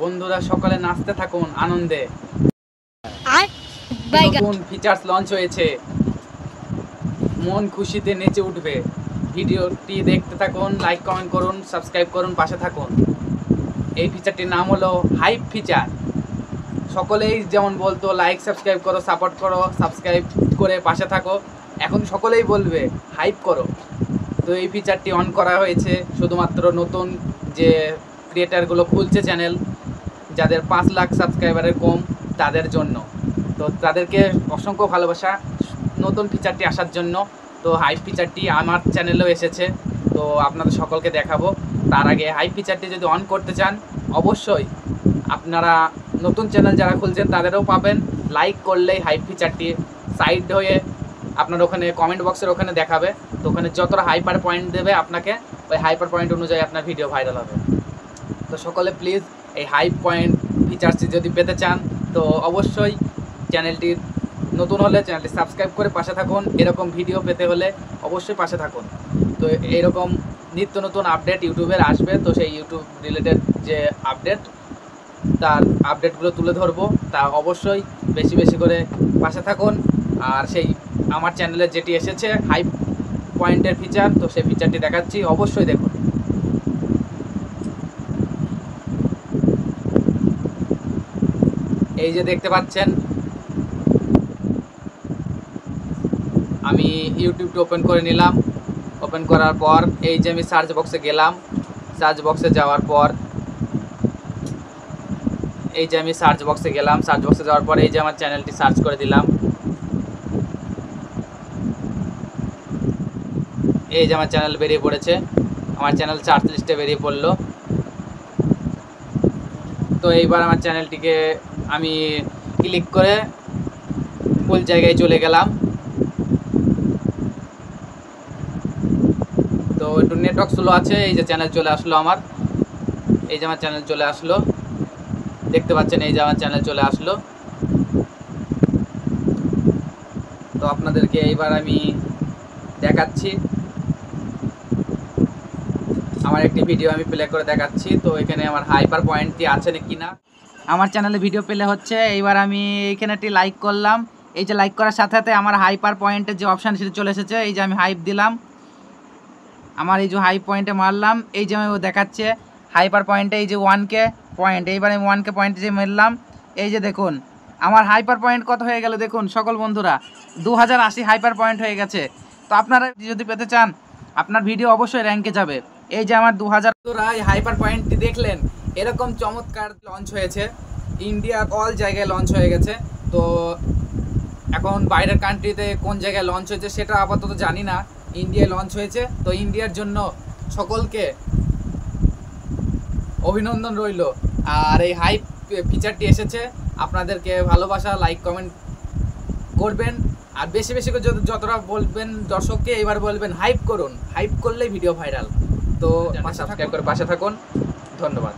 বন্ধুরা সকলে নাচতে থাকুন আনন্দে। নতুন ফিচার্স লঞ্চ হয়েছে, মন খুশিতে নেচে উঠবে। ভিডিওটি দেখতে থাকুন, লাইক কমেন্ট করুন, সাবস্ক্রাইব করুন, পাশে থাকুন। এই ফিচারটির নাম হলো হাইপ ফিচার। সকলেই যেমন বলতো লাইক সাবস্ক্রাইব করো, সাপোর্ট করো, সাবস্ক্রাইব করে পাশে থাকো, এখন সকলেই বলবে হাইপ করো। তো এই ফিচারটি অন করা হয়েছে শুধুমাত্র নতুন যে ক্রিয়েটারগুলো খুলছে চ্যানেল, যাদের 5 লাখ সাবস্ক্রাইবারের কম, তাদের জন্য। তো তাদেরকে অসংখ্য ভালোবাসা নতুন ফিচারটি আসার জন্য। তো হাইপ ফিচারটি আমার চ্যানেলেও এসেছে, তো আপনাদের সকলকে দেখাবো। তার আগে হাইপ ফিচারটি যদি অন করতে চান, অবশ্যই আপনারা নতুন চ্যানেল যারা খুলছেন তাদেরও পাবেন। লাইক করলেই হাইপ ফিচারটি সাইড হয়ে আপনার ওখানে কমেন্ট বক্সের ওখানে দেখাবে। তো ওখানে যতটা হাইপার পয়েন্ট দেবে আপনাকে, ওই হাইপার পয়েন্ট অনুযায়ী আপনার ভিডিও ভাইরাল হবে। তো সকলে প্লিজ এই হাইপ পয়েন্ট ফিচারটি যদি পেতে চান, তো অবশ্যই চ্যানেলটি নতুন হলে চ্যানেলটি সাবস্ক্রাইব করে পাশে থাকুন। এরকম ভিডিও পেতে হলে অবশ্যই পাশে থাকুন। তো এরকম নিত্য নতুন আপডেট ইউটিউবের আসবে, তো সেই ইউটিউব রিলেটেড যে তার আপডেটগুলো তুলে ধরবো। তা অবশ্যই বেশি বেশি করে পাশে থাকুন। আর সেই আমার চ্যানেলে যেটি এসেছে হাইপ পয়েন্টের ফিচার, তো সেই ফিচারটি দেখাচ্ছি, অবশ্যই দেখুন। এই যে দেখতে পাচ্ছেন, আমি ইউটিউবটা ওপেন করে নিলাম। ওপেন করার পর এই যে আমি সার্চ বক্সে গেলাম। সার্চ বক্সে যাওয়ার পর এই যে আমি সার্চ বক্সে গেলাম। সার্চ বক্সে যাওয়ার পর এই যে আমার চ্যানেলটি সার্চ করে দিলাম। এই যে আমার চ্যানেল বেরিয়ে পড়েছে, আমার চ্যানেল সার্চ লিস্টে বেরিয়ে পড়লো। তো এইবার আমার চ্যানেলটিকে আমি ক্লিক করে ফুল জায়গায় চলে গেলাম। তো একটু নেটওয়ার্ক স্লো আছে। এই যে চ্যানেল চলে আসলো আমার, এই যে আমার চ্যানেল চলে আসলো, দেখতে পাচ্ছেন এই যে আমার চ্যানেল চলে আসলো। তো আপনাদেরকে এইবার আমি দেখাচ্ছি, আমার একটি ভিডিও আমি প্লে করে দেখাচ্ছি। তো এখানে আমার হাইপার পয়েন্টটি আছে নাকি না, আমার চ্যানেলে ভিডিও প্লে হচ্ছে। এইবার আমি এইখানে একটি লাইক করলাম। এই যে লাইক করার সাথে সাথে আমার হাইপার পয়েন্টের যে অপশান সেটা চলে এসেছে। এই যে আমি হাইপ দিলাম, আমার এই যে হাইপ পয়েন্টে মারলাম, এই যে আমি দেখাচ্ছে হাইপার পয়েন্টে এই যে 1K পয়েন্ট। এইবার আমি 1K পয়েন্টে যে মারলাম, এই যে দেখুন আমার হাইপার পয়েন্ট কত হয়ে গেল দেখুন সকল বন্ধুরা, 2080 হাইপার পয়েন্ট হয়ে গেছে। তো আপনারা যদি পেতে চান, আপনার ভিডিও অবশ্যই র্যাঙ্কে যাবে। এই যে আমার 2000 হাইপার পয়েন্টটি দেখলেন, এরকম চমৎকার লঞ্চ হয়েছে, ইন্ডিয়ার অল জায়গায় লঞ্চ হয়ে গেছে। তো এখন বাইরের কান্ট্রিতে কোন জায়গায় লঞ্চ হয়েছে সেটা আপাতত জানি না, ইন্ডিয়ায় লঞ্চ হয়েছে। তো ইন্ডিয়ার জন্য সকলকে অভিনন্দন রইল। আর এই হাইপ ফিচারটি এসেছে, আপনাদেরকে ভালোবাসা, লাইক কমেন্ট করবেন। আর বেশি বেশি করে যতটা বলবেন দর্শককে, এবার বলবেন হাইপ করুন, হাইপ করলেই ভিডিও ভাইরাল। তো সাবস্ক্রাইব করে পাশে থাকুন, ধন্যবাদ।